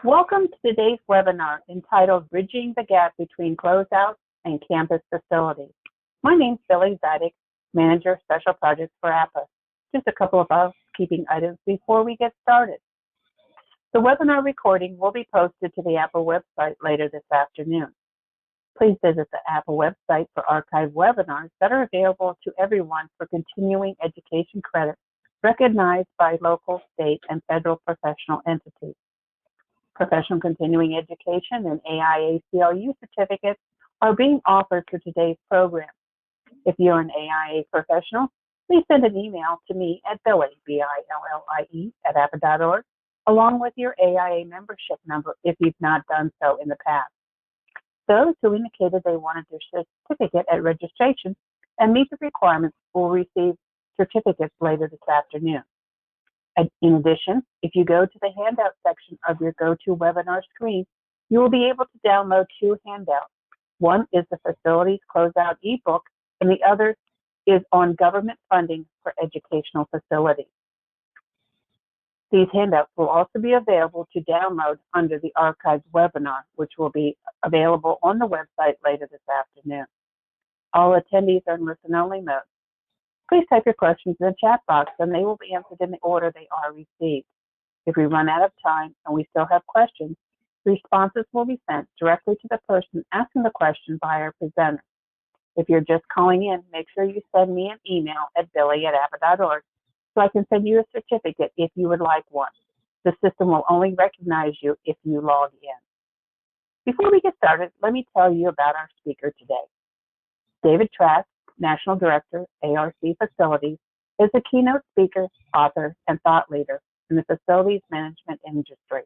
Welcome to today's webinar entitled Bridging the Gap Between Closeouts and Campus Facilities. My name is Billy Zydick, Manager of Special Projects for APPA. Just a couple of housekeeping items before we get started. The webinar recording will be posted to the APPA website later this afternoon. Please visit the APPA website for archived webinars that are available to everyone for continuing education credits recognized by local, state, and federal professional entities. Professional continuing education and AIA-CLU certificates are being offered for today's program. If you're an AIA professional, please send an email to me at Billy, B-I-L-L-I-E, at appa.org, along with your AIA membership number if you've not done so in the past. Those who indicated they wanted their certificate at registration and meet the requirements will receive certificates later this afternoon. In addition, if you go to the handout section of your GoToWebinar screen, you will be able to download two handouts. One is the Facilities Closeout ebook, and the other is on government funding for educational facilities. These handouts will also be available to download under the archived webinar, which will be available on the website later this afternoon. All attendees are in listen-only mode. Please type your questions in the chat box and they will be answered in the order they are received. If we run out of time and we still have questions, responses will be sent directly to the person asking the question by our presenter. If you're just calling in, make sure you send me an email at billy@appa.org so I can send you a certificate if you would like one. The system will only recognize you if you log in. Before we get started, let me tell you about our speaker today. David Trask, National Director, ARC Facilities, is a keynote speaker, author, and thought leader in the facilities management industry.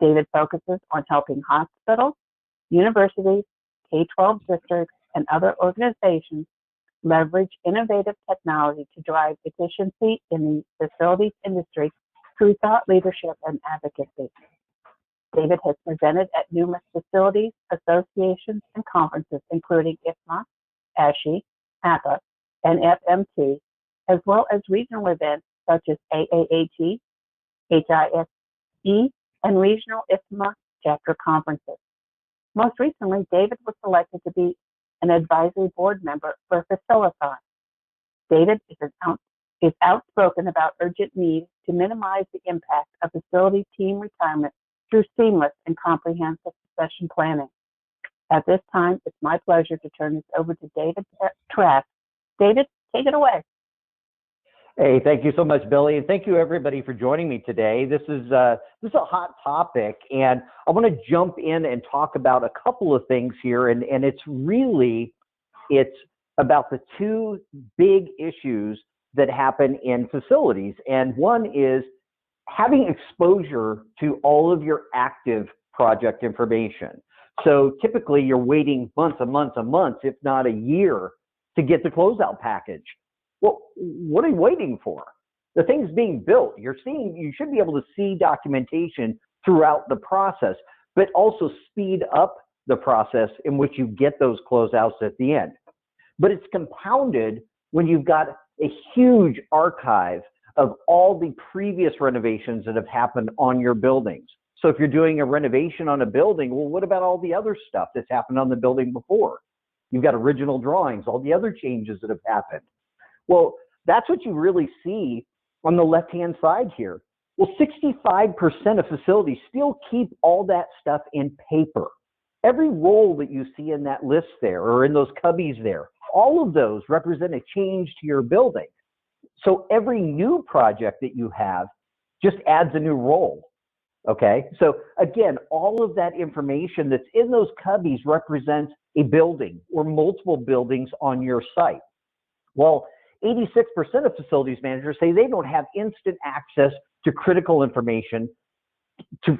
David focuses on helping hospitals, universities, K-12 districts, and other organizations leverage innovative technology to drive efficiency in the facilities industry through thought leadership and advocacy. David has presented at numerous facilities, associations, and conferences, including IFMA, ASHE, APPA, and FMT, as well as regional events such as AAAT, HISE, and regional IFMA chapter conferences. Most recently, David was selected to be an advisory board member for Faciliton. David is outspoken about urgent need to minimize the impact of facility team retirement through seamless and comprehensive succession planning. At this time, it's my pleasure to turn this over to David Trask. David, take it away. Hey, thank you so much, Billy, and thank you everybody for joining me today. This is a hot topic, and I want to jump in and talk about a couple of things here, and it's about the two big issues that happen in facilities, and one is having exposure to all of your active project information. So typically you're waiting months and months and months, if not a year, to get the closeout package. Well, what are you waiting for? The thing's being built. You should be able to see documentation throughout the process, but also speed up the process in which you get those closeouts at the end. But it's compounded when you've got a huge archive of all the previous renovations that have happened on your buildings. So if you're doing a renovation on a building, well, what about all the other stuff that's happened on the building before? You've got original drawings, all the other changes that have happened. Well, that's what you really see on the left-hand side here. Well, 65% of facilities still keep all that stuff in paper. Every roll that you see in that list there or in those cubbies there, all of those represent a change to your building. So every new project that you have just adds a new roll. Okay, so again, all of that information that's in those cubbies represents a building or multiple buildings on your site. Well, 86% of facilities managers say they don't have instant access to critical information to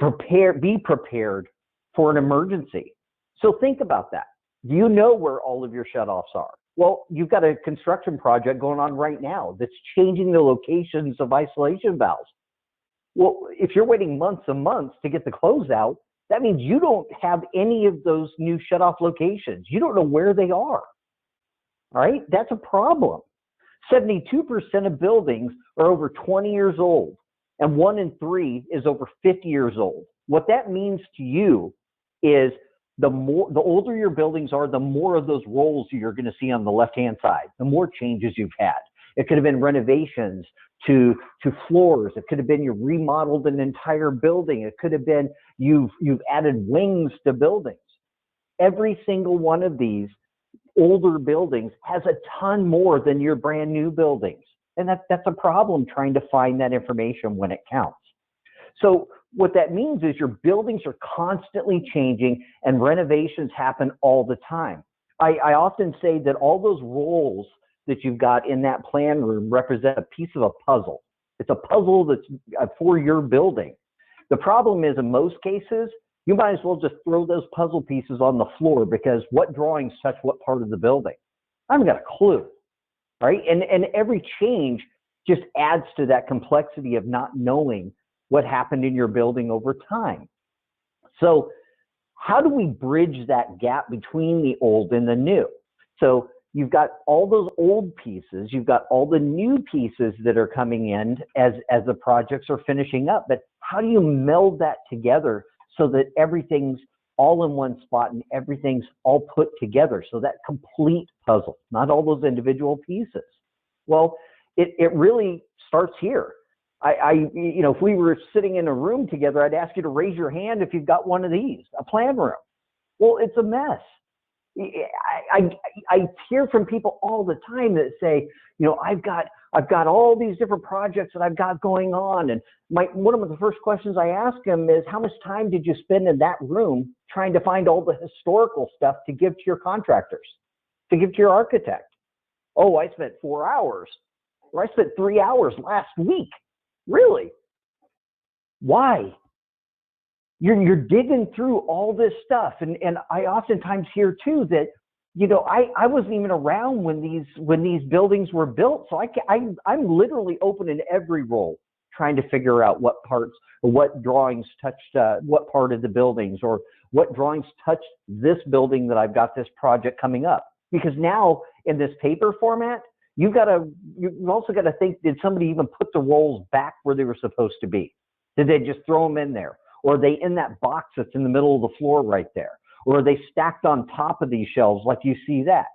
be prepared for an emergency. So think about that. Do you know where all of your shutoffs are? Well, you've got a construction project going on right now that's changing the locations of isolation valves. Well, if you're waiting months and months to get the closeout, that means you don't have any of those new shutoff locations. You don't know where they are. All right, that's a problem. 72% of buildings are over 20 years old, and 1 in 3 is over 50 years old. What that means to you is the older your buildings are, the more of those rolls you're going to see on the left-hand side, the more changes you've had. It could have been renovations to floors. It could have been you remodeled an entire building. It could have been you've added wings to buildings. Every single one of these older buildings has a ton more than your brand new buildings. And that's a problem trying to find that information when it counts. So what that means is your buildings are constantly changing and renovations happen all the time. I often say that all those rolls that you've got in that plan room represent a piece of a puzzle. It's a puzzle that's for your building. The problem is, in most cases, you might as well just throw those puzzle pieces on the floor, because what drawings touch what part of the building? I haven't got a clue, right? And every change just adds to that complexity of not knowing what happened in your building over time. So how do we bridge that gap between the old and the new? So you've got all those old pieces, you've got all the new pieces that are coming in as the projects are finishing up, but how do you meld that together so that everything's all in one spot and everything's all put together? So that complete puzzle, not all those individual pieces. Well, it really starts here. If we were sitting in a room together, I'd ask you to raise your hand if you've got one of these, a plan room. Well, it's a mess. I hear from people all the time that say, I've got all these different projects that I've got going on, and one of the first questions I ask them is, how much time did you spend in that room trying to find all the historical stuff to give to your contractors, to give to your architect? Oh, I spent 4 hours, or I spent 3 hours last week. Really? Why? You're digging through all this stuff, and I oftentimes hear too that I wasn't even around when these buildings were built, so I'm literally opening every roll trying to figure out what parts or what drawings touched what part of the buildings, or what drawings touched this building that I've got this project coming up. Because now in this paper format, you've also got to think, did somebody even put the rolls back where they were supposed to be? Did they just throw them in there? Or are they in that box that's in the middle of the floor right there? Or are they stacked on top of these shelves like you see that?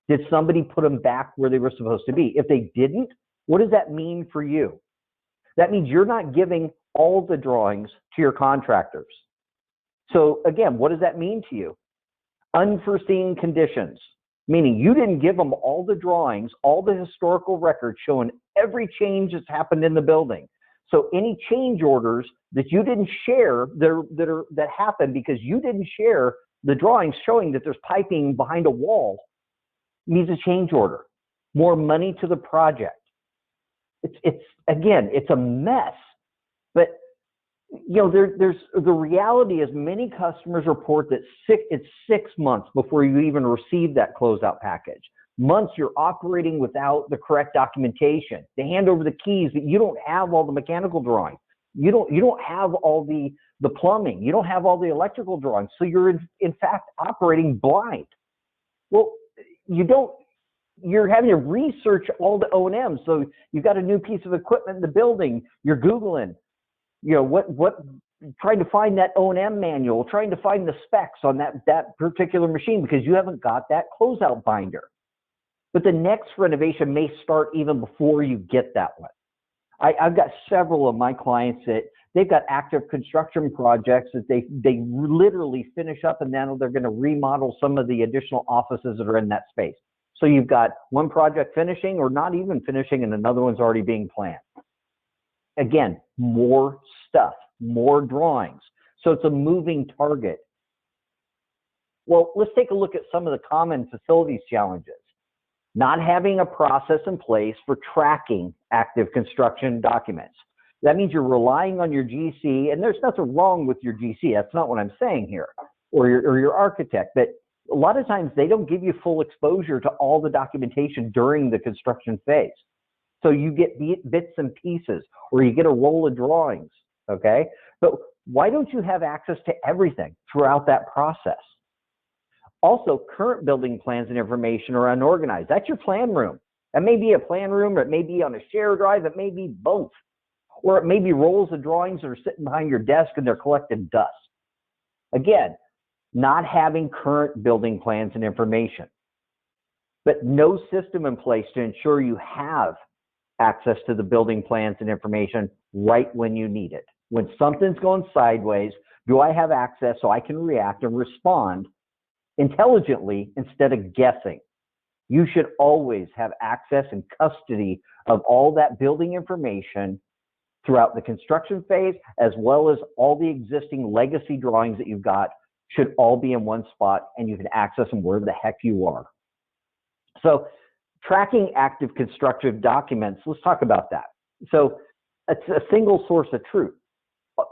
Did somebody put them back where they were supposed to be? If they didn't, what does that mean for you? That means you're not giving all the drawings to your contractors. So again, what does that mean to you? Unforeseen conditions, meaning you didn't give them all the drawings, all the historical records showing every change that's happened in the building. So any change orders that you didn't share that happened because you didn't share the drawings showing that there's piping behind a wall needs a change order. More money to the project. It's a mess. But there's the reality is many customers report that it's 6 months before you even receive that closeout package. Months you're operating without the correct documentation. They hand over the keys, but you don't have all the mechanical drawings. You don't have all the plumbing. You don't have all the electrical drawings. So you're in fact operating blind. Well, you're having to research all the O&M. So you've got a new piece of equipment in the building. You're Googling, trying to find that O&M manual, trying to find the specs on that particular machine because you haven't got that closeout binder. But the next renovation may start even before you get that one. I've got several of my clients that they've got active construction projects that they literally finish up, and then they're going to remodel some of the additional offices that are in that space. So you've got one project finishing or not even finishing, and another one's already being planned. Again, more stuff, more drawings. So it's a moving target. Well, let's take a look at some of the common facilities challenges. Not having a process in place for tracking active construction documents. That means you're relying on your GC, and there's nothing wrong with your GC. That's not what I'm saying here, or your architect. But a lot of times they don't give you full exposure to all the documentation during the construction phase. So you get bits and pieces, or you get a roll of drawings, okay? But why don't you have access to everything throughout that process? Also, current building plans and information are unorganized. That's your plan room. That may be a plan room, or it may be on a shared drive, it may be both. or it may be rolls of drawings that are sitting behind your desk and they're collecting dust. Again, not having current building plans and information, but no system in place to ensure you have access to the building plans and information right when you need it. When something's going sideways, do I have access so I can react and respond intelligently instead of guessing? You should always have access and custody of all that building information throughout the construction phase, as well as all the existing legacy drawings that you've got should all be in one spot, and you can access them wherever the heck you are. So tracking active constructive documents, let's talk about that. So it's a single source of truth.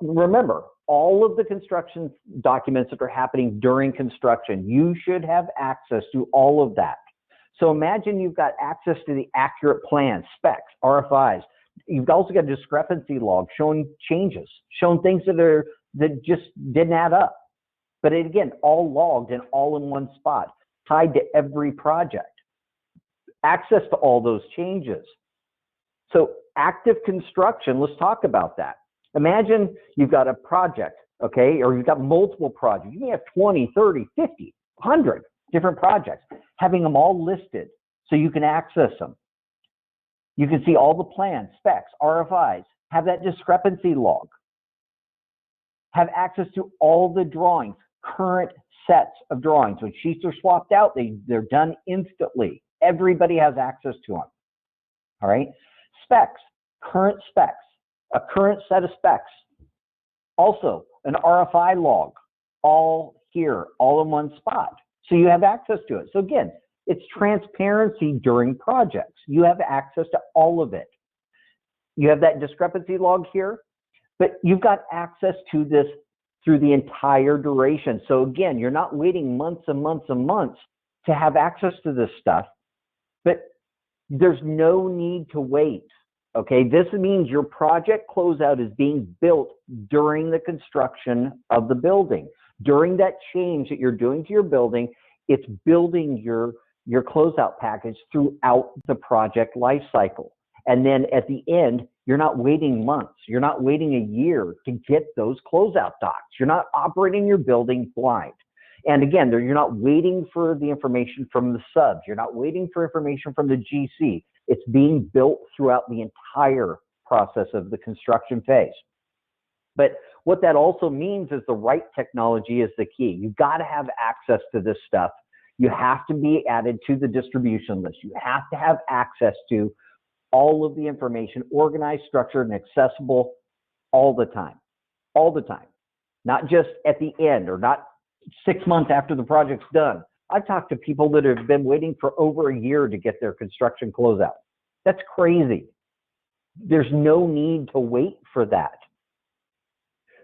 Remember, all of the construction documents that are happening during construction, you should have access to all of that. So imagine you've got access to the accurate plans, specs, RFIs. You've also got a discrepancy log showing changes, showing things that just didn't add up. But again, all logged and all in one spot, tied to every project. Access to all those changes. So active construction, let's talk about that. Imagine you've got a project, okay, or you've got multiple projects. You may have 20, 30, 50, 100 different projects, having them all listed so you can access them. You can see all the plans, specs, RFIs, have that discrepancy log, have access to all the drawings, current sets of drawings. When sheets are swapped out, they're done instantly. Everybody has access to them. All right. Specs, current specs, a current set of specs. Also, an RFI log, all here, all in one spot. So you have access to it. So again, it's transparency during projects. You have access to all of it. You have that discrepancy log here, but you've got access to this through the entire duration. So again, you're not waiting months and months and months to have access to this stuff, but there's no need to wait. Okay, this means your project closeout is being built during the construction of the building. During that change that you're doing to your building, it's building your closeout package throughout the project life cycle. And then at the end, you're not waiting months. You're not waiting a year to get those closeout docs. You're not operating your building blind. And again, you're not waiting for the information from the subs. You're not waiting for information from the GC. It's being built throughout the entire process of the construction phase. But what that also means is the right technology is the key. You've got to have access to this stuff. You have to be added to the distribution list. You have to have access to all of the information, organized, structured, and accessible all the time. All the time. Not just at the end or not 6 months after the project's done. I've talked to people that have been waiting for over a year to get their construction closeout. That's crazy. There's no need to wait for that.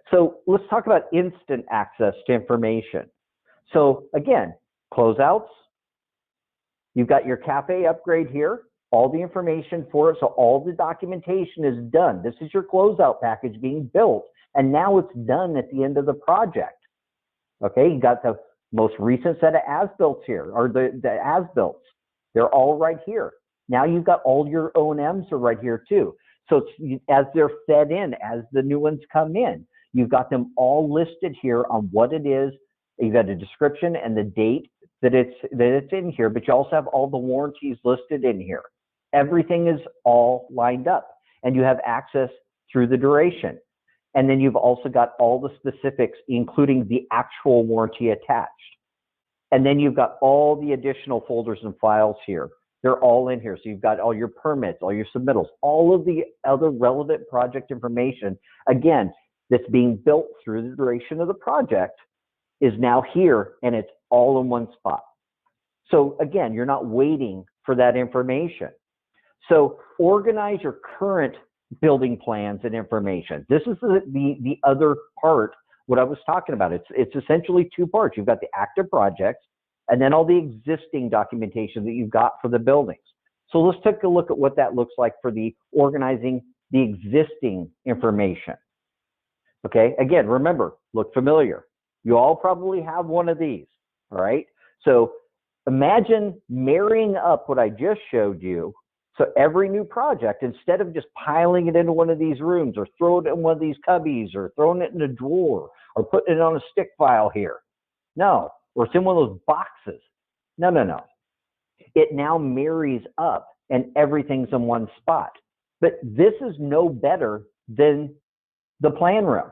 So let's talk about instant access to information. So again, closeouts, you've got your cafe upgrade here, all the information for it. So all the documentation is done. This is your closeout package being built, and now it's done at the end of the project. Okay, you got the most recent set of as-built here, or the as-built. They're all right here. Now you've got all your O&Ms are right here too. So it's, as they're fed in, as the new ones come in, you've got them all listed here on what it is. You've got a description and the date that it's in here, but you also have all the warranties listed in here. Everything is all lined up, and you have access through the duration. And then you've also got all the specifics, including the actual warranty attached. And then you've got all the additional folders and files here. They're all in here. So you've got all your permits, all your submittals, all of the other relevant project information, again, that's being built through the duration of the project is now here, and it's all in one spot. So again, you're not waiting for that information. So organize your current building plans and information. This is the other part, what I was talking about. It's essentially two parts. You've got the active projects and then all the existing documentation that you've got for the buildings. So let's take a look at what that looks like for the organizing the existing information. Okay, again, remember, look familiar. You all probably have one of these, all right? So imagine marrying up what I just showed you So every new project, instead of just piling it into one of these rooms or throwing it in one of these cubbies or throwing it in a drawer or putting it on a stick file here, no, or it's in one of those boxes. No, no, no. It now marries up and everything's in one spot. But this is no better than the plan room.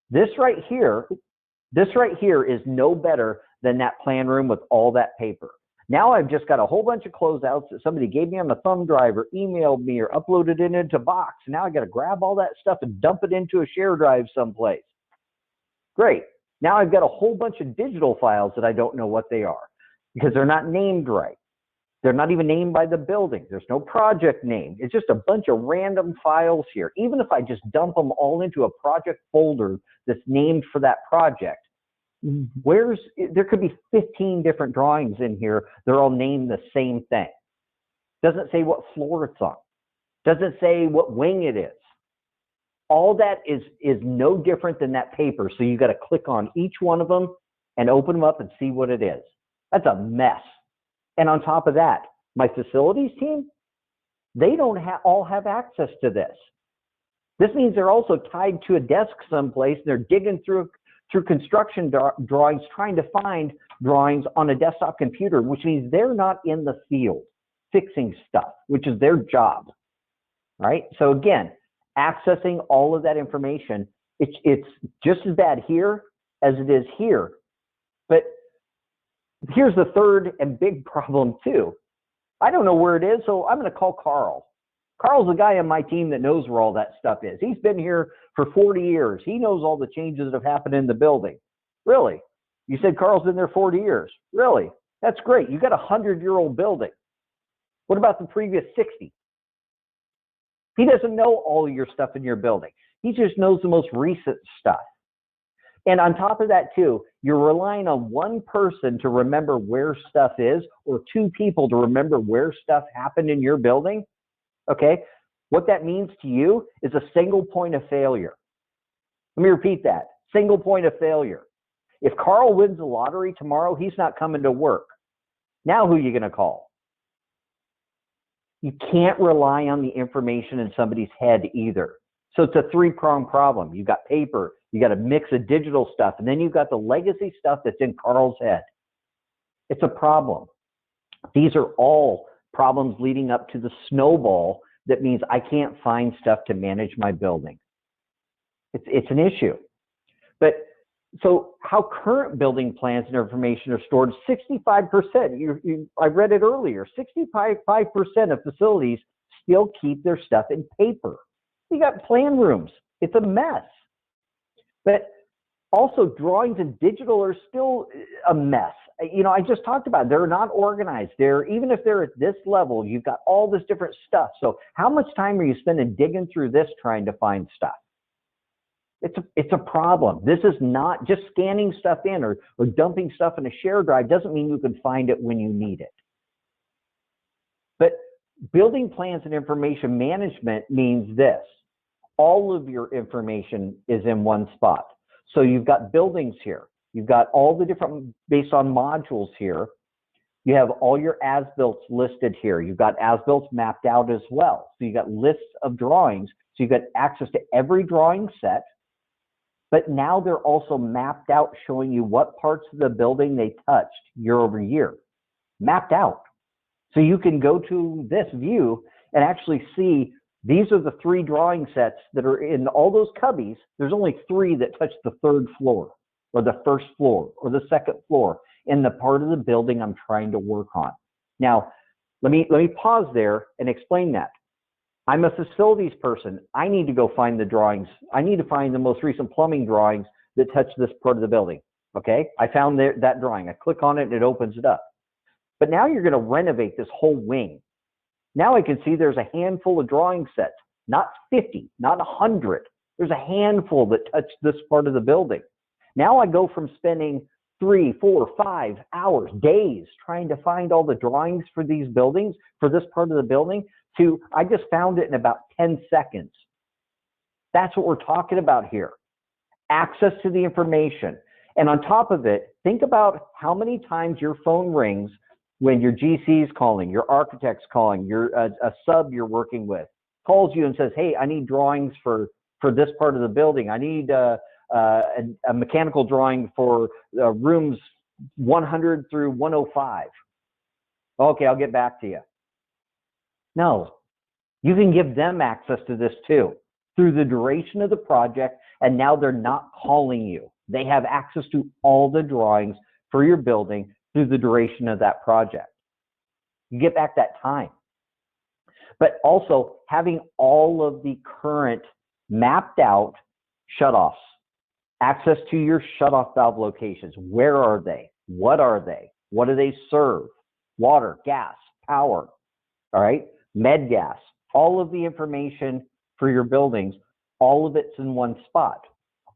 This right here is no better than that plan room with all that paper. Now I've just got a whole bunch of closeouts that somebody gave me on the thumb drive or emailed me or uploaded it into Box. Now I got to grab all that stuff and dump it into a share drive someplace. Great. Now I've got a whole bunch of digital files that I don't know what they are because they're not named right. They're not even named by the building. There's no project name. It's just a bunch of random files here. Even if I just dump them all into a project folder that's named for that project, there could be 15 different drawings in here. They're all named the same thing. Doesn't say what floor it's on. Doesn't say what wing it is. All that is no different than that paper. So you got to click on each one of them and open them up and see what it is. That's a mess. And on top of that, my facilities team, they don't all have access to this. This means they're also tied to a desk someplace. They're digging through construction drawings, trying to find drawings on a desktop computer, which means they're not in the field fixing stuff, which is their job, right? So again, accessing all of that information, it's just as bad here as it is here. But here's the third and big problem too. I don't know where it is, so I'm going to call Carl. Carl's the guy on my team that knows where all that stuff is. He's been here for 40 years. He knows all the changes that have happened in the building. Really? You said Carl's been there 40 years. Really? That's great. You got a 100-year-old building. What about the previous 60? He doesn't know all of your stuff in your building. He just knows the most recent stuff. And on top of that too, you're relying on one person to remember where stuff is or two people to remember where stuff happened in your building. Okay, what that means to you is a single point of failure. Let me repeat that, single point of failure. If Carl wins the lottery tomorrow, he's not coming to work. Now who are you going to call? You can't rely on the information in somebody's head either. So it's a three-pronged problem. You've got paper, you got a mix of digital stuff, and then you've got the legacy stuff that's in Carl's head. It's a problem. These are all problems leading up to the snowball that means I can't find stuff to manage my building. It's an issue. But so how current building plans and information are stored, 65%, I read it earlier, 65% of facilities still keep their stuff in paper. You got plan rooms. It's a mess. But also drawings and digital are still a mess. You know, I just talked about it. They're not organized. Even if they're at this level, you've got all this different stuff. So how much time are you spending digging through this trying to find stuff? It's a problem. This is not just scanning stuff in or dumping stuff in a share drive doesn't mean you can find it when you need it. But building plans and information management means this. All of your information is in one spot. So you've got buildings here. You've got all the different, based on modules here. You have all your as-built listed here. You've got as-built mapped out as well. So you've got lists of drawings. So you've got access to every drawing set. But now they're also mapped out, showing you what parts of the building they touched year over year. Mapped out. So you can go to this view and actually see these are the 3 drawing sets that are in all those cubbies. There's only 3 that touch the 3rd floor or the 1st floor or the 2nd floor in the part of the building I'm trying to work on. Now, let me pause there and explain that. I'm a facilities person. I need to go find the drawings. I need to find the most recent plumbing drawings that touch this part of the building. Okay, I found that drawing. I click on it and it opens it up. But now you're going to renovate this whole wing. Now I can see there's a handful of drawing sets, not 50, not 100. There's a handful that touch this part of the building. Now I go from spending 3, 4, 5 hours, days trying to find all the drawings for these buildings, for this part of the building, to I just found it in about 10 seconds. That's what we're talking about here. Access to the information. And on top of it, think about how many times your phone rings when your GC's calling, your architect's calling, a sub you're working with calls you and says, hey, I need drawings for this part of the building. I need a mechanical drawing for rooms 100 through 105. Okay, I'll get back to you. No, you can give them access to this too through the duration of the project, and now they're not calling you. They have access to all the drawings for your building through the duration of that project. You get back that time. But also having all of the current mapped out shutoffs, access to your shutoff valve locations. Where are they? What are they? What do they serve? Water, gas, power, all right? Med gas, all of the information for your buildings, all of it's in one spot.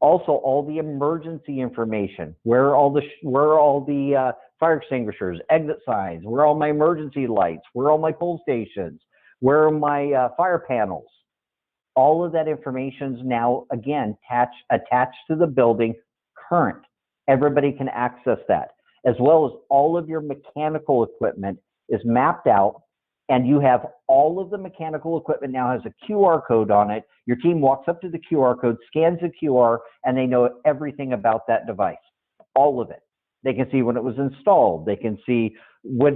Also, all the emergency information, where are all the fire extinguishers, exit signs, where are all my emergency lights, where are all my pull stations, where are my fire panels? All of that information is now, again, attached to the building current. Everybody can access that, as well as all of your mechanical equipment is mapped out, and you have all of the mechanical equipment now has a QR code on it. Your team walks up to the QR code, scans the QR, and they know everything about that device, all of it. They can see when it was installed. They can see what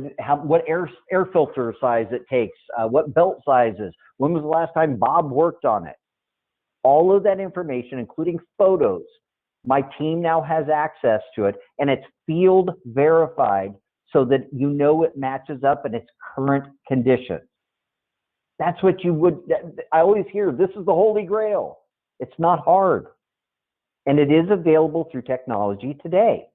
air filter size it takes, what belt sizes, when was the last time Bob worked on it. All of that information, including photos, my team now has access to it, and it's field verified so that you know it matches up in its current condition. That's what I always hear, this is the Holy Grail. It's not hard. And it is available through technology today.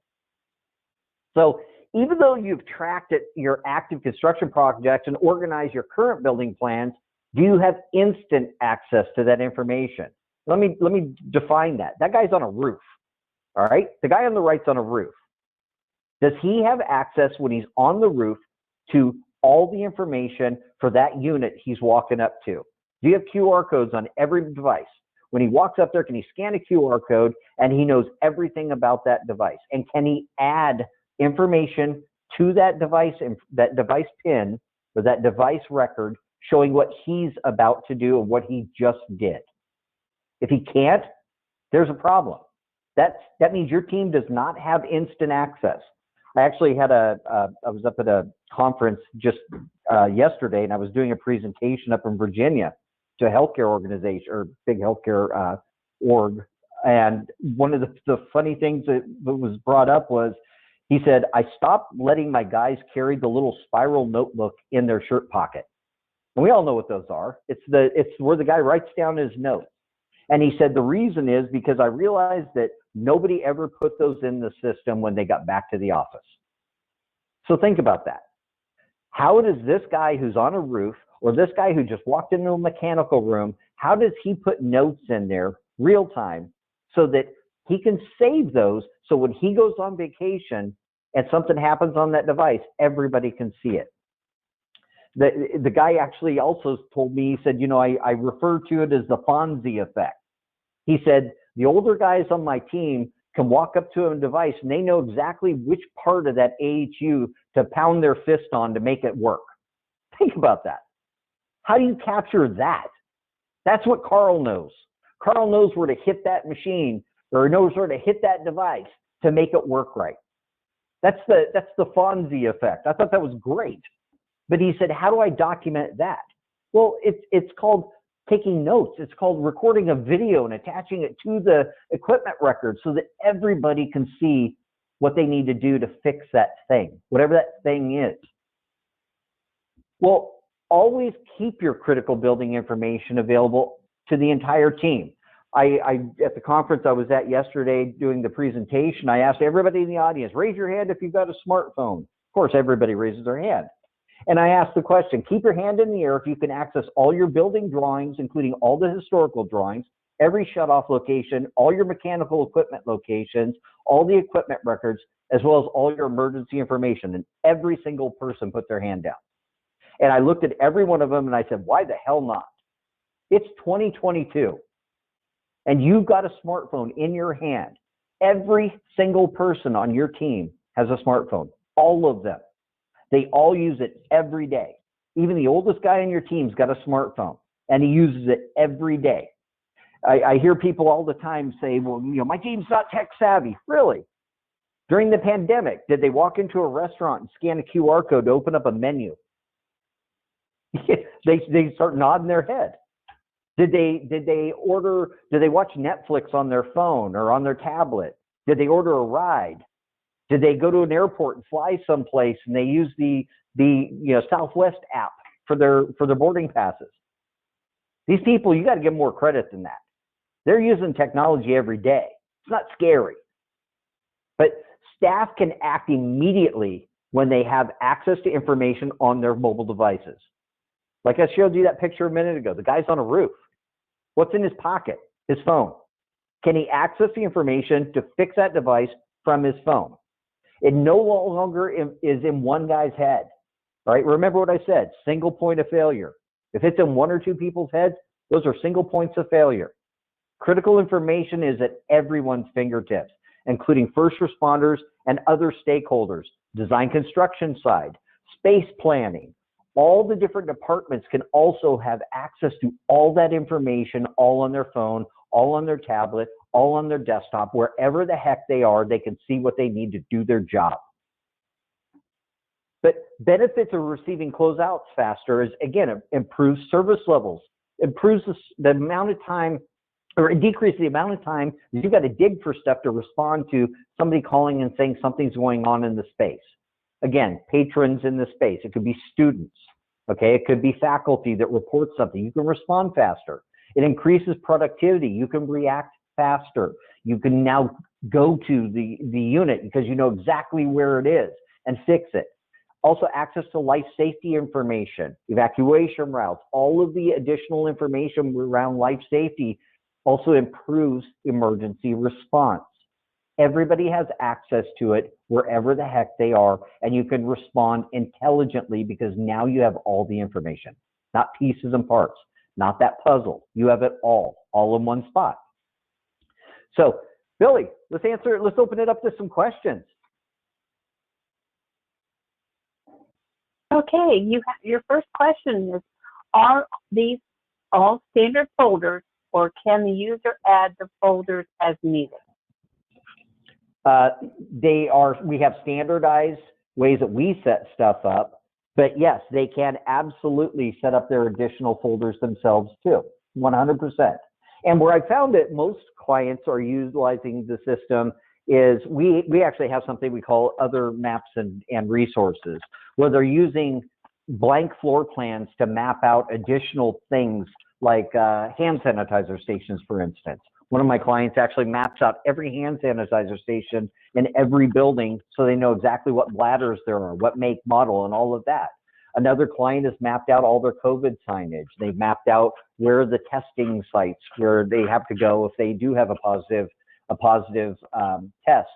So even though you've tracked your active construction projects and organized your current building plans, do you have instant access to that information? Let me define that. That guy's on a roof, all right? The guy on the right's on a roof. Does he have access when he's on the roof to all the information for that unit he's walking up to? Do you have QR codes on every device? When he walks up there, can he scan a QR code and he knows everything about that device? And can he add information to that device pin or that device record showing what he's about to do and what he just did? If he can't, there's a problem. That means your team does not have instant access. I actually had I was up at a conference just yesterday, and I was doing a presentation up in Virginia to a healthcare organization or big healthcare org. And one of the funny things that was brought up was, he said, I stopped letting my guys carry the little spiral notebook in their shirt pocket. And we all know what those are. It's where the guy writes down his notes. And he said, the reason is because I realized that nobody ever put those in the system when they got back to the office. So think about that. How does this guy who's on a roof or this guy who just walked into a mechanical room, how does he put notes in there real time so that he can save those so when he goes on vacation and something happens on that device, everybody can see it? The guy actually also told me, he said, I refer to it as the Fonzie effect. He said, the older guys on my team can walk up to a device and they know exactly which part of that AHU to pound their fist on to make it work. Think about that. How do you capture that? That's what Carl knows. Carl knows where to hit that machine or knows where to hit that device to make it work right. That's the Fonzie effect. I thought that was great. But he said, how do I document that? Well, it's called taking notes. It's called recording a video and attaching it to the equipment record so that everybody can see what they need to do to fix that thing, whatever that thing is. Well, always keep your critical building information available to the entire team. At the conference I was at yesterday doing the presentation, I asked everybody in the audience, raise your hand if you've got a smartphone. Of course, everybody raises their hand. And I asked the question, keep your hand in the air if you can access all your building drawings, including all the historical drawings, every shutoff location, all your mechanical equipment locations, all the equipment records, as well as all your emergency information. And every single person put their hand down. And I looked at every one of them and I said, why the hell not? It's 2022. And you've got a smartphone in your hand. Every single person on your team has a smartphone, all of them. They all use it every day. Even the oldest guy on your team's got a smartphone, and he uses it every day. I hear people all the time say, well, my team's not tech savvy. Really? During the pandemic, did they walk into a restaurant and scan a QR code to open up a menu? They start nodding their head. Did they watch Netflix on their phone or on their tablet? Did they order a ride? Did they go to an airport and fly someplace and they use the Southwest app for their boarding passes? These people, you got to give them more credit than that. They're using technology every day. It's not scary. But staff can act immediately when they have access to information on their mobile devices. Like I showed you that picture a minute ago, the guy's on a roof. What's in his pocket? His phone. Can he access the information to fix that device from his phone? It no longer is in one guy's head, right? Remember what I said, single point of failure. If it's in one or two people's heads, those are single points of failure. Critical information is at everyone's fingertips, including first responders and other stakeholders, design construction side, space planning. All the different departments can also have access to all that information, all on their phone, all on their tablet, all on their desktop, wherever the heck they are, they can see what they need to do their job. But benefits of receiving closeouts faster is, again, it improves service levels, improves the amount of time, or it decreases the amount of time that you've got to dig for stuff to respond to somebody calling and saying something's going on in the space. Again, patrons in the space. It could be students. Okay, it could be faculty that reports something. You can respond faster. It increases productivity. You can react faster. You can now go to the unit because you know exactly where it is and fix it. Also, access to life safety information, evacuation routes, all of the additional information around life safety also improves emergency response. Everybody has access to it wherever the heck they are, and you can respond intelligently because now you have all the information, not pieces and parts, not that puzzle. You have it all in one spot. So, Billy, let's open it up to some questions. Okay, your first question is, are these all standard folders, or can the user add the folders as needed? We have standardized ways that we set stuff up, but yes, they can absolutely set up their additional folders themselves too, 100%. And where I found that most clients are utilizing the system is we actually have something we call other maps and resources, where they're using blank floor plans to map out additional things like hand sanitizer stations, for instance. One of my clients actually maps out every hand sanitizer station in every building so they know exactly what bladders there are, what make, model, and all of that. Another client has mapped out all their COVID signage. They've mapped out where are the testing sites where they have to go if they do have a positive test.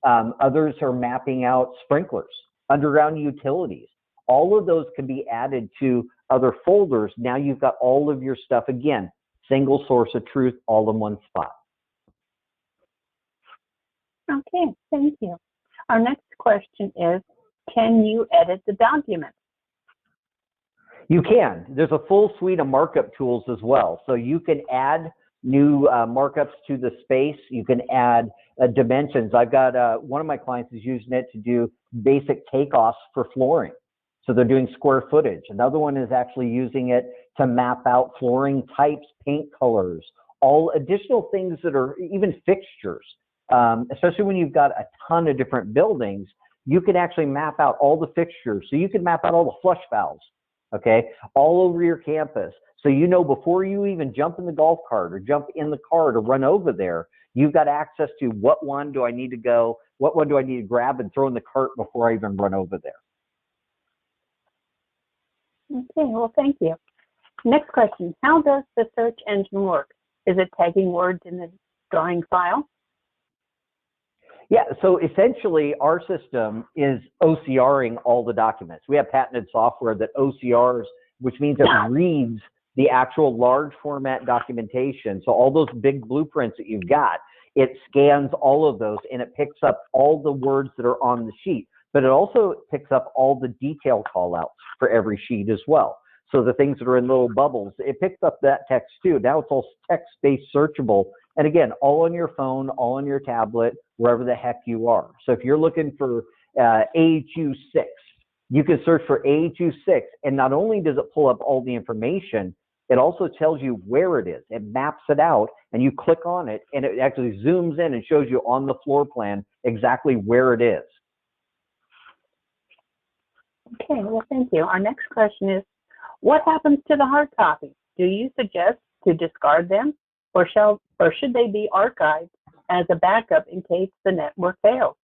Others are mapping out sprinklers, underground utilities. All of those can be added to other folders. Now you've got all of your stuff, again, single source of truth, all in one spot. Okay, thank you. Our next question is, can you edit the document? You can. There's a full suite of markup tools as well. So you can add new markups to the space. You can add dimensions. I've got one of my clients is using it to do basic takeoffs for flooring. So they're doing square footage. Another one is actually using it to map out flooring types, paint colors, all additional things that are even fixtures. Especially when you've got a ton of different buildings, you can actually map out all the fixtures. So you can map out all the flush valves, okay, all over your campus. So you know before you even jump in the golf cart or jump in the car to run over there, you've got access to what one do I need to go, what one do I need to grab and throw in the cart before I even run over there. Okay, well, thank you. Next question, how does the search engine work? Is it tagging words in the drawing file? Yeah, so essentially our system is OCRing all the documents. We have patented software that OCRs, which means it reads the actual large format documentation. So all those big blueprints that you've got, it scans all of those and it picks up all the words that are on the sheet. but it also picks up all the detail callouts for every sheet as well. So the things that are in little bubbles, it picks up that text too. Now it's all text-based searchable. And again, all on your phone, all on your tablet, wherever the heck you are. So if you're looking for AHU 6, you can search for AHU 6, and not only does it pull up all the information, it also tells you where it is. It maps it out, and you click on it, and it actually zooms in and shows you on the floor plan exactly where it is. Okay, well, thank you. Our next question is, what happens to the hard copies? Do you suggest to discard them, or should they be archived as a backup in case the network fails?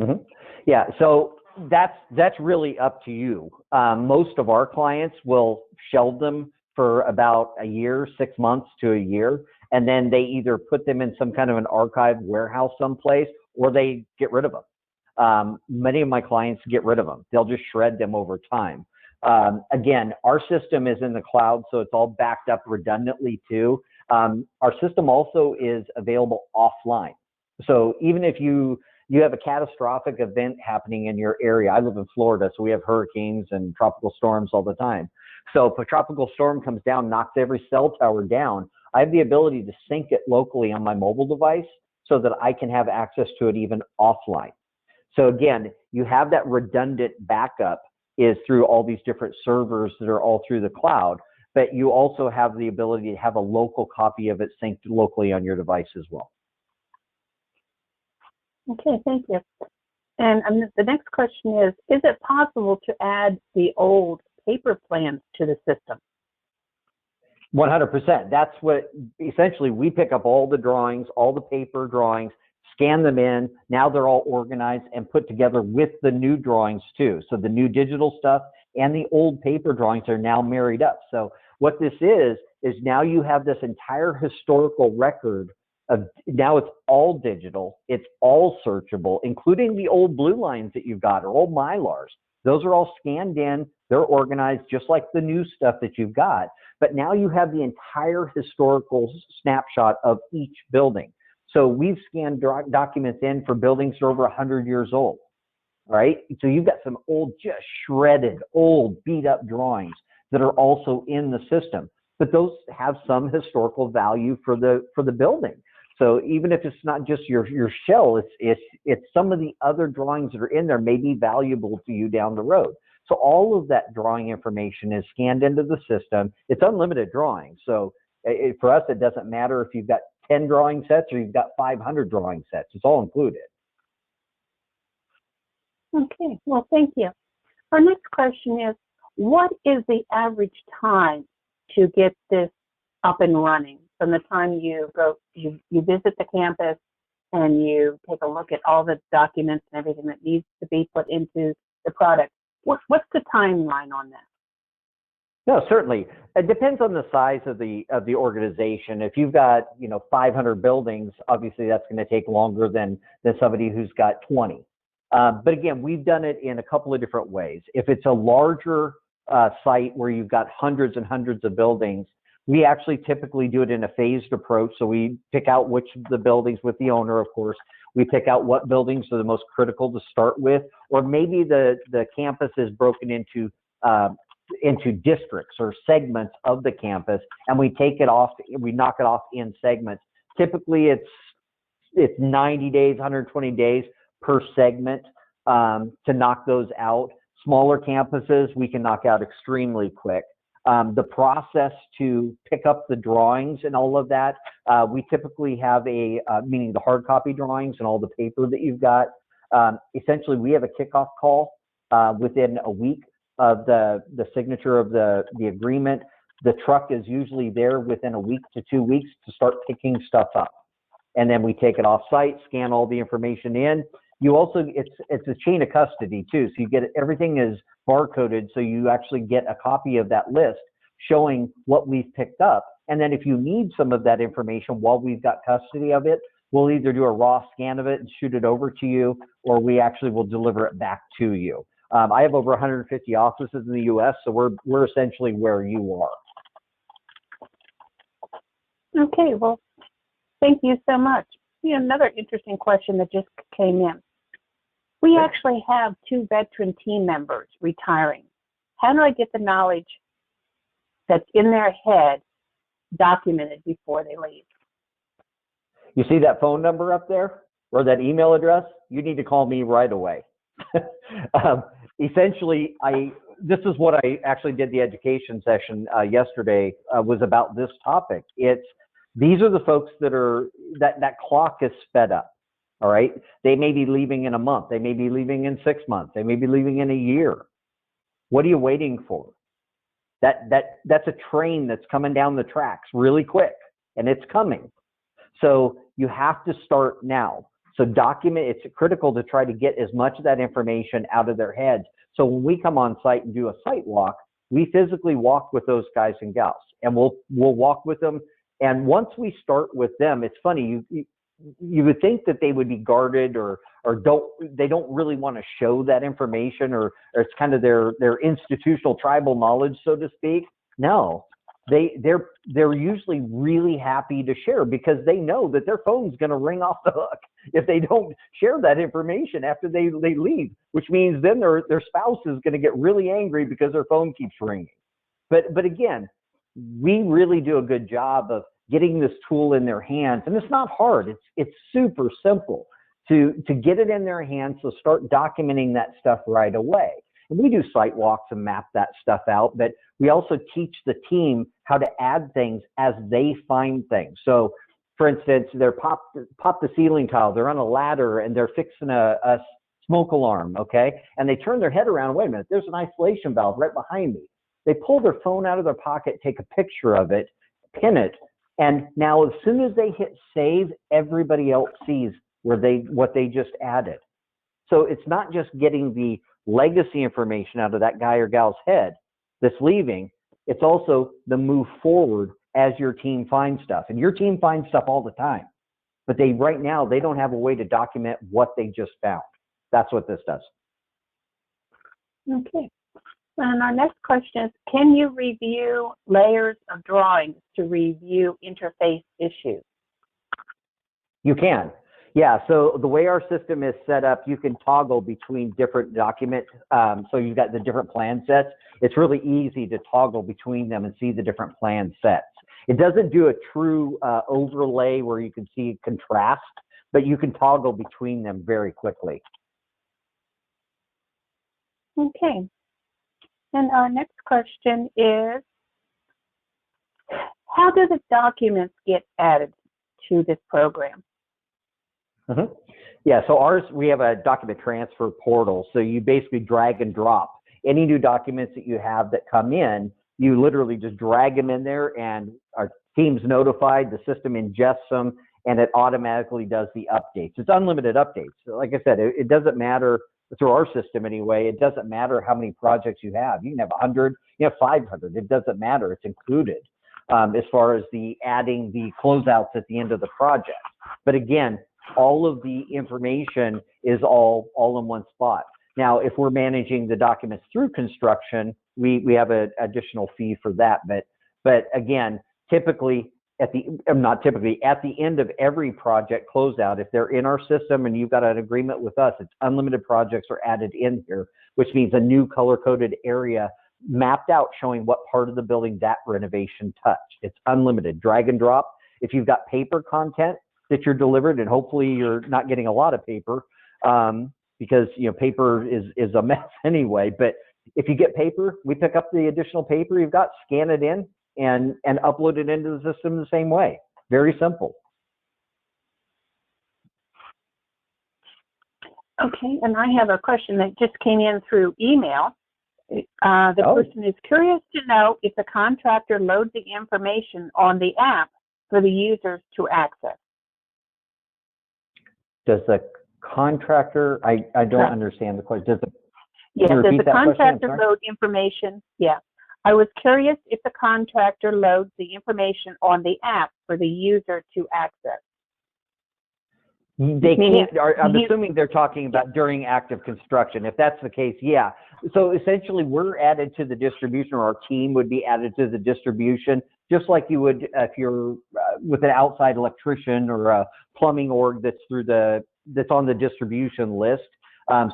Mm-hmm. Yeah, so that's really up to you. Most of our clients will shelve them for about a year, 6 months to a year, and then they either put them in some kind of an archive warehouse someplace, or they get rid of them. Many of my clients get rid of them. They'll just shred them over time. Again, our system is in the cloud, so it's all backed up redundantly too. Our system also is available offline. So even if you have a catastrophic event happening in your area. I live in Florida, so we have hurricanes and tropical storms all the time. So if a tropical storm comes down, knocks every cell tower down, I have the ability to sync it locally on my mobile device so that I can have access to it even offline. So again, you have that redundant backup is through all these different servers that are all through the cloud, but you also have the ability to have a local copy of it synced locally on your device as well. Okay, thank you. And the next question is it possible to add the old paper plans to the system? 100%. That's what, essentially, we pick up all the drawings, all the paper drawings, scan them in. Now they're all organized and put together with the new drawings too. So the new digital stuff and the old paper drawings are now married up. So what this is now you have this entire historical record of, now it's all digital, it's all searchable, including the old blue lines that you've got or old Mylars. Those are all scanned in, they're organized just like the new stuff that you've got. But now you have the entire historical snapshot of each building. So we've scanned documents in for buildings that are over 100 years old, right? So you've got some old, just shredded, old, beat up drawings that are also in the system. But those have some historical value for the building. So even if it's not just your shell, it's some of the other drawings that are in there may be valuable to you down the road. So all of that drawing information is scanned into the system. It's unlimited drawing. So for us, it doesn't matter if you've got 10 drawing sets or you've got 500 drawing sets. It's all included. Okay, well, thank you. Our next question is, what is the average time to get this up and running from the time you visit the campus and you take a look at all the documents and everything that needs to be put into the product? What's the timeline on that? No, certainly. It depends on the size of the organization. If you've got 500 buildings, obviously that's going to take longer than somebody who's got 20. But again, we've done it in a couple of different ways. If it's a larger site where you've got hundreds and hundreds of buildings, we actually typically do it in a phased approach. So we pick out which of the buildings with the owner, of course. We pick out what buildings are the most critical to start with, or maybe the campus is broken into districts or segments of the campus, and we take it off, we knock it off in segments. Typically it's 90 days, 120 days per segment to knock those out. Smaller campuses, we can knock out extremely quick. The process to pick up the drawings and all of that, we typically have meaning the hard copy drawings and all the paper that you've got. Essentially, we have a kickoff call within a week of the signature of the agreement. The truck is usually there within a week to 2 weeks to start picking stuff up. And then we take it off site, scan all the information in. You also, it's a chain of custody too. So you get everything is barcoded. So you actually get a copy of that list showing what we've picked up. And then if you need some of that information while we've got custody of it, we'll either do a raw scan of it and shoot it over to you, or we actually will deliver it back to you. I have over 150 offices in the U.S., so we're essentially where you are. Okay, well, thank you so much. Another interesting question that just came in. We actually have 2 veteran team members retiring. How do I get the knowledge that's in their head documented before they leave? You see that phone number up there or that email address? You need to call me right away. Essentially, this is what I actually did the education session yesterday was about this topic. These are the folks that clock is sped up. All right. They may be leaving in a month. They may be leaving in 6 months. They may be leaving in a year. What are you waiting for? That's a train that's coming down the tracks really quick, and it's coming. So you have to start now. So document, it's critical to try to get as much of that information out of their heads. So when we come on site and do a site walk, we physically walk with those guys and gals, and we'll walk with them. And once we start with them, it's funny, you would think that they would be guarded or they don't really want to show that information, or it's kind of their institutional tribal knowledge, so to speak. No, they're usually really happy to share because they know that their phone's going to ring off the hook if they don't share that information after they leave, which means then their spouse is going to get really angry because their phone keeps ringing. But again, we really do a good job of getting this tool in their hands, and it's not hard. It's super simple to get it in their hands. So start documenting that stuff right away. And we do site walks and map that stuff out, but we also teach the team how to add things as they find things. So for instance, they're pop the ceiling tile, they're on a ladder and they're fixing a smoke alarm, okay? And they turn their head around, wait a minute, there's an isolation valve right behind me. They pull their phone out of their pocket, take a picture of it, pin it, and now as soon as they hit save, everybody else sees what they just added. So it's not just getting the legacy information out of that guy or gal's head that's leaving, it's also the move forward as your team finds stuff. And your team finds stuff all the time, but right now they don't have a way to document what they just found. That's what this does. Okay. And our next question is, can you review layers of drawings to review interface issues? You can. Yeah, so the way our system is set up, you can toggle between different documents. So you've got the different plan sets. It's really easy to toggle between them and see the different plan sets. It doesn't do a true overlay where you can see contrast, but you can toggle between them very quickly. Okay. And our next question is, how do the documents get added to this program? Mm-hmm. Yeah, so ours, we have a document transfer portal. So you basically drag and drop any new documents that you have that come in. You literally just drag them in there, and our team's notified, the system ingests them, and it automatically does the updates. It's unlimited updates. So like I said, it doesn't matter through our system anyway. It doesn't matter how many projects you have. You can have 100, you have 500. It doesn't matter. It's included as far as the adding the closeouts at the end of the project. But again, all of the information is all in one spot. Now, if we're managing the documents through construction, we have an additional fee for that. But again, typically at the end of every project closeout, if they're in our system and you've got an agreement with us, it's unlimited projects are added in here, which means a new color-coded area mapped out showing what part of the building that renovation touched. It's unlimited, drag and drop. If you've got paper content that you're delivered, and hopefully you're not getting a lot of paper, because paper is a mess anyway. But if you get paper, we pick up the additional paper you've got, scan it in, and upload it into the system the same way. Very simple. Okay, and I have a question that just came in through email. The person is curious to know if the contractor loads the information on the app for the users to access. Does the contractor, I don't understand the question. Does the contractor load information? Yeah. I was curious if the contractor loads the information on the app for the user to access. They can't. I'm assuming they're talking about during active construction. If that's the case, yeah. So essentially, we're added to the distribution, or our team would be added to the distribution, just like you would if you're with an outside electrician or a plumbing org that's on the distribution list.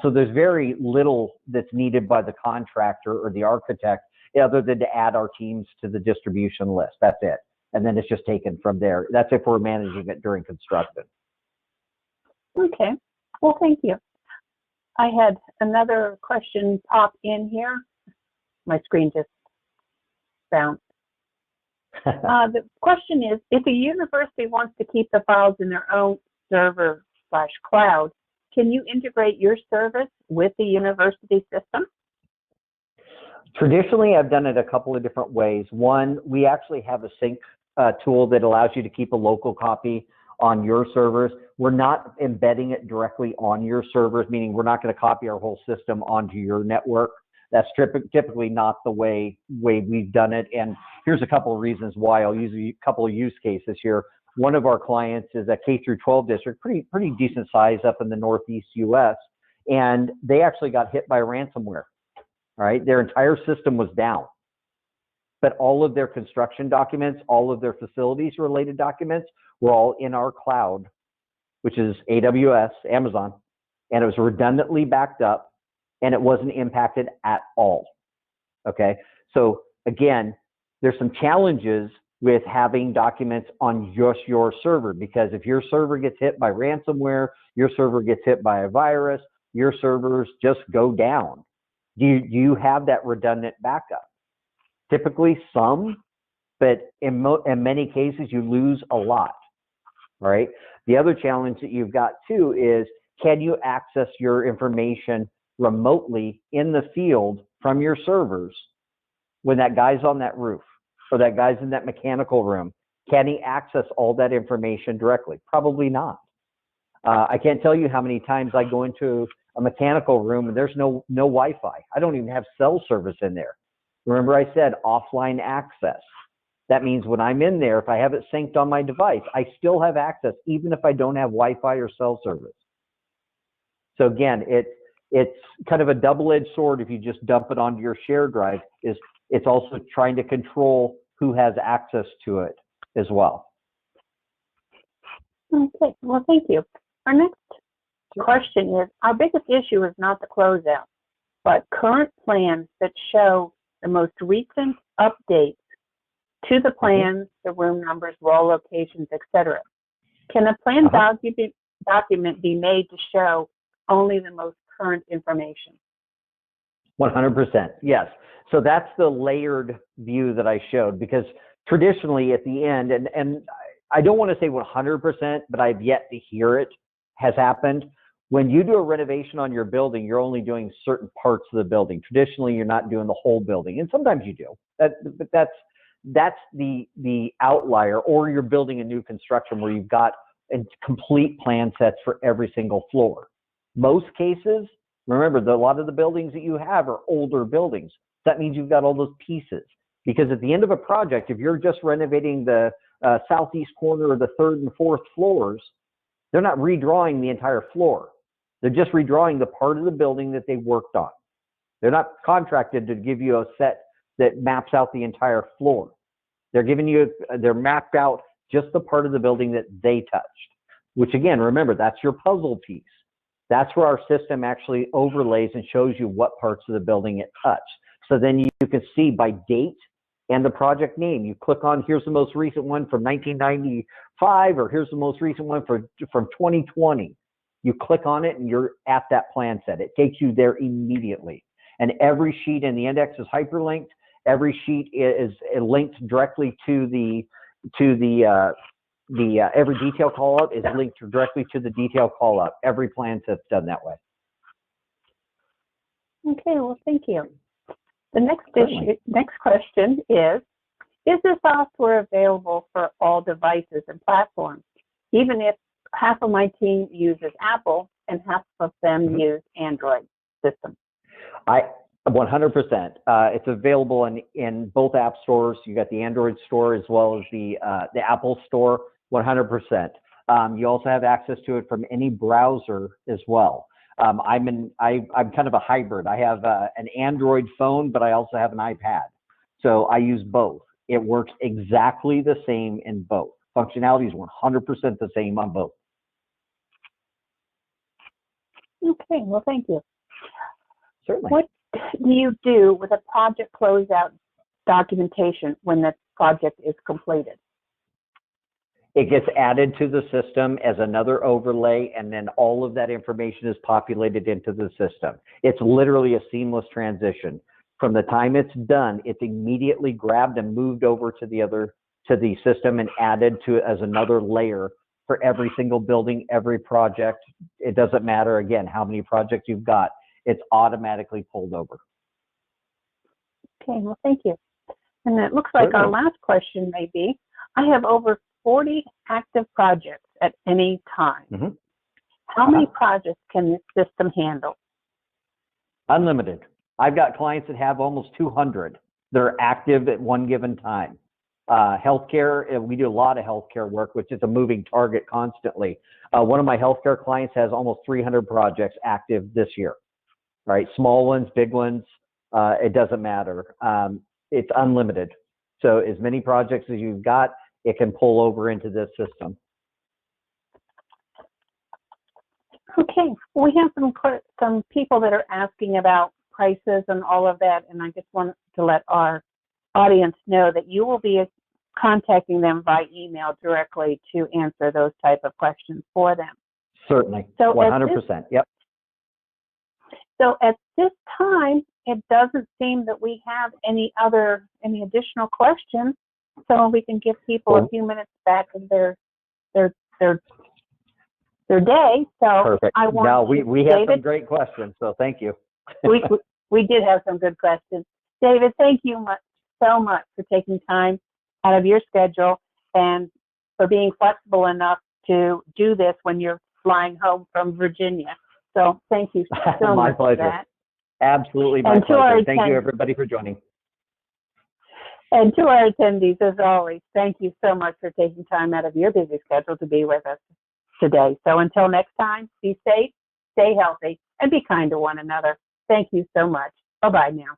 So there's very little that's needed by the contractor or the architect other than to add our teams to the distribution list. That's it. And then it's just taken from there. That's if we're managing it during construction. Okay. Well, thank you. I had another question pop in here. My screen just bounced. The question is, if a university wants to keep the files in their own server/cloud, can you integrate your service with the university system? Traditionally, I've done it a couple of different ways. One, we actually have a sync tool that allows you to keep a local copy on your servers. We're not embedding it directly on your servers, meaning we're not going to copy our whole system onto your network. That's typically not the way we've done it. And here's a couple of reasons why. I'll use a couple of use cases here. One of our clients is a K through 12 district, pretty decent size up in the Northeast US, and they actually got hit by ransomware. All right, their entire system was down, but all of their construction documents, all of their facilities related documents were all in our cloud, which is AWS, Amazon, and it was redundantly backed up, and it wasn't impacted at all. Okay, so again, there's some challenges with having documents on just your server, because if your server gets hit by ransomware, your server gets hit by a virus, your servers just go down. Do you have that redundant backup? Typically some, but in many cases you lose a lot, right? The other challenge that you've got too is, can you access your information remotely in the field from your servers when that guy's on that roof or that guy's in that mechanical room? Can he access all that information directly? Probably not. I can't tell you how many times I go into a mechanical room and there's no Wi-Fi. I don't even have cell service in there. Remember I said offline access. That means when I'm in there, if I have it synced on my device, I still have access even if I don't have Wi-Fi or cell service. So again, it's kind of a double-edged sword if you just dump it onto your shared drive. It's also trying to control who has access to it as well. Okay, well, thank you. Our next question is, our biggest issue is not the closeout, but current plans that show the most recent updates to the plans, the room numbers, wall locations, etc. Can a plan document be made to show only the most current information? 100%, yes. So that's the layered view that I showed, because traditionally at the end, and I don't want to say 100%, but I've yet to hear it has happened. When you do a renovation on your building, you're only doing certain parts of the building. Traditionally, you're not doing the whole building, and sometimes you do. But that's the outlier. Or you're building a new construction where you've got a complete plan sets for every single floor. Most cases, remember, a lot of the buildings that you have are older buildings. That means you've got all those pieces. Because at the end of a project, if you're just renovating the southeast corner or the third and fourth floors, they're not redrawing the entire floor. They're just redrawing the part of the building that they worked on. They're not contracted to give you a set that maps out the entire floor. They're mapped out just the part of the building that they touched, which again, remember, that's your puzzle piece. That's where our system actually overlays and shows you what parts of the building it touched. So then you can see by date and the project name. You click on, here's the most recent one from 1995, or here's the most recent one from 2020. You click on it and you're at that plan set. It takes you there immediately. And every sheet in the index is hyperlinked. Every sheet is linked directly to every detail call out is linked directly to the detail call out. Every plan set's done that way. Okay, well, thank you. The next question is the software available for all devices and platforms, even if half of my team uses Apple and half of them use Android systems? 100%. It's available in both app stores. You got the Android store as well as the Apple store. 100%. You also have access to it from any browser as well. I'm kind of a hybrid. I have an Android phone, but I also have an iPad. So I use both. It works exactly the same in both. Functionality is 100% the same on both. Okay, well, thank you. Certainly. What do you do with a project closeout documentation when the project is completed? It gets added to the system as another overlay, and then all of that information is populated into the system. It's literally a seamless transition. From the time it's done, it's immediately grabbed and moved over to the system and added to as another layer for every single building, every project. It doesn't matter, again, how many projects you've got. It's automatically pulled over. Okay, well, thank you. And it looks like our last question may be, I have over 40 active projects at any time. Mm-hmm. How many projects can this system handle? Unlimited. I've got clients that have almost 200. They're active at one given time. Healthcare, we do a lot of healthcare work, which is a moving target constantly. One of my healthcare clients has almost 300 projects active this year, right? Small ones, big ones, it doesn't matter. It's unlimited. So as many projects as you've got, it can pull over into this system. Okay, we have some people that are asking about prices and all of that, and I just want to let our audience know that you will be contacting them by email directly to answer those type of questions for them. Certainly, so 100%, yep. So at this time, it doesn't seem that we have any additional questions, so we can give people a few minutes back of their day. So perfect. I want no, we have David, some great questions, so thank you. we did have some good questions. David, thank you so much for taking time out of your schedule and for being flexible enough to do this when you're flying home from Virginia. So thank you so my much pleasure. for that. Absolutely my pleasure. Thank you, everybody, for joining. And to our attendees, as always, thank you so much for taking time out of your busy schedule to be with us today. So until next time, be safe, stay healthy, and be kind to one another. Thank you so much. Bye-bye now.